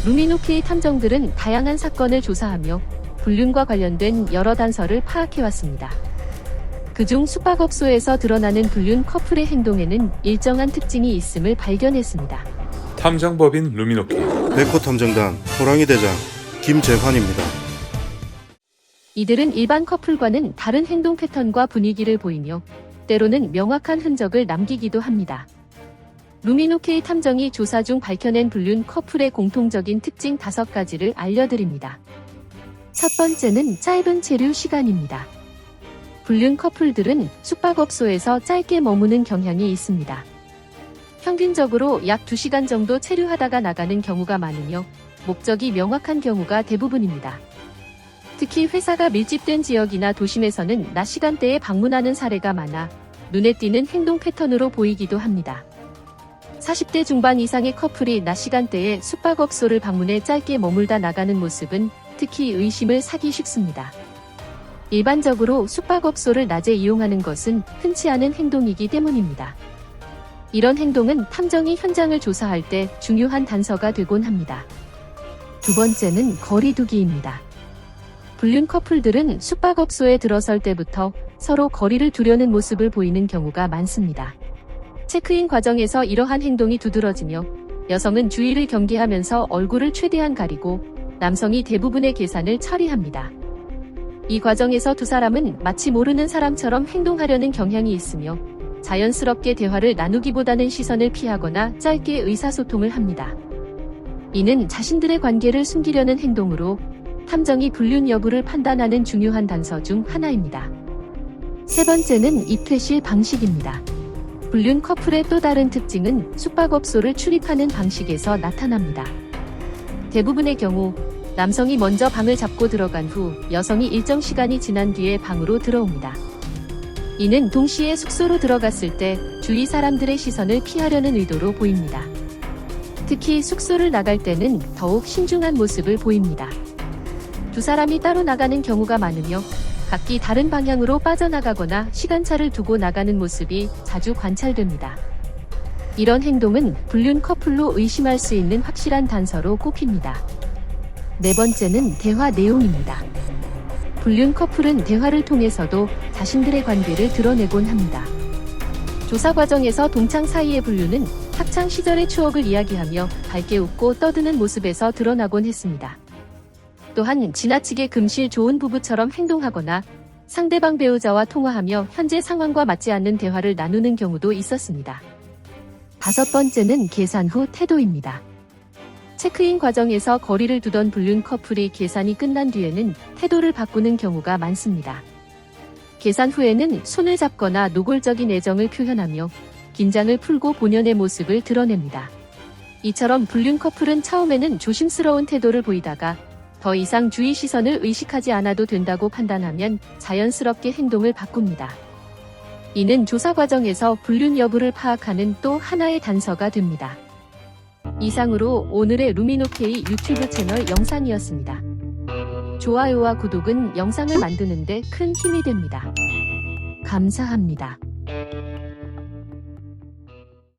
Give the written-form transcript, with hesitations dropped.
루미노케이 탐정들은 다양한 사건을 조사하며 불륜과 관련된 여러 단서를 파악해왔습니다. 그중 숙박업소에서 드러나는 불륜 커플의 행동에는 일정한 특징이 있음을 발견했습니다. 탐정법인 루미노케이 백호탐정단 호랑이 대장 김재환입니다. 이들은 일반 커플과는 다른 행동 패턴과 분위기를 보이며 때로는 명확한 흔적을 남기기도 합니다. 루미노케이 탐정이 조사 중 밝혀낸 불륜 커플의 공통적인 특징 5가지를 알려드립니다. 첫 번째는 짧은 체류 시간입니다. 불륜 커플들은 숙박업소에서 짧게 머무는 경향이 있습니다. 평균적으로 약 2시간 정도 체류하다가 나가는 경우가 많으며 목적이 명확한 경우가 대부분입니다. 특히 회사가 밀집된 지역이나 도심에서는 낮 시간대에 방문하는 사례가 많아 눈에 띄는 행동 패턴으로 보이기도 합니다. 40대 중반 이상의 커플이 낮 시간대에 숙박업소를 방문해 짧게 머물다 나가는 모습은 특히 의심을 사기 쉽습니다. 일반적으로 숙박업소를 낮에 이용하는 것은 흔치 않은 행동이기 때문입니다. 이런 행동은 탐정이 현장을 조사할 때 중요한 단서가 되곤 합니다. 두 번째는 거리두기입니다. 불륜 커플들은 숙박업소에 들어설 때부터 서로 거리를 두려는 모습을 보이는 경우가 많습니다. 체크인 과정에서 이러한 행동이 두드러지며 여성은 주의를 경계하면서 얼굴을 최대한 가리고 남성이 대부분의 계산을 처리합니다. 이 과정에서 두 사람은 마치 모르는 사람처럼 행동하려는 경향이 있으며 자연스럽게 대화를 나누기보다는 시선을 피하거나 짧게 의사소통을 합니다. 이는 자신들의 관계를 숨기려는 행동으로 탐정이 불륜 여부를 판단하는 중요한 단서 중 하나입니다. 세 번째는 입퇴실 방식입니다. 불륜 커플의 또 다른 특징은 숙박업소를 출입하는 방식에서 나타납니다. 대부분의 경우 남성이 먼저 방을 잡고 들어간 후 여성이 일정 시간이 지난 뒤에 방으로 들어옵니다. 이는 동시에 숙소로 들어갔을 때 주위 사람들의 시선을 피하려는 의도로 보입니다. 특히 숙소를 나갈 때는 더욱 신중한 모습을 보입니다. 두 사람이 따로 나가는 경우가 많으며 각기 다른 방향으로 빠져나가거나 시간차를 두고 나가는 모습이 자주 관찰됩니다. 이런 행동은 불륜 커플로 의심할 수 있는 확실한 단서로 꼽힙니다. 네 번째는 대화 내용입니다. 불륜 커플은 대화를 통해서도 자신들의 관계를 드러내곤 합니다. 조사 과정에서 동창 사이의 불륜은 학창 시절의 추억을 이야기하며 밝게 웃고 떠드는 모습에서 드러나곤 했습니다. 또한 지나치게 금실 좋은 부부처럼 행동하거나 상대방 배우자와 통화하며 현재 상황과 맞지 않는 대화를 나누는 경우도 있었습니다. 다섯 번째는 계산 후 태도입니다. 체크인 과정에서 거리를 두던 불륜 커플이 계산이 끝난 뒤에는 태도를 바꾸는 경우가 많습니다. 계산 후에는 손을 잡거나 노골적인 애정을 표현하며 긴장을 풀고 본연의 모습을 드러냅니다. 이처럼 불륜 커플은 처음에는 조심스러운 태도를 보이다가 더 이상 주위 시선을 의식하지 않아도 된다고 판단하면 자연스럽게 행동을 바꿉니다. 이는 조사 과정에서 불륜 여부를 파악하는 또 하나의 단서가 됩니다. 이상으로 오늘의 루미노케이 유튜브 채널 영상이었습니다. 좋아요와 구독은 영상을 만드는 데 큰 힘이 됩니다. 감사합니다.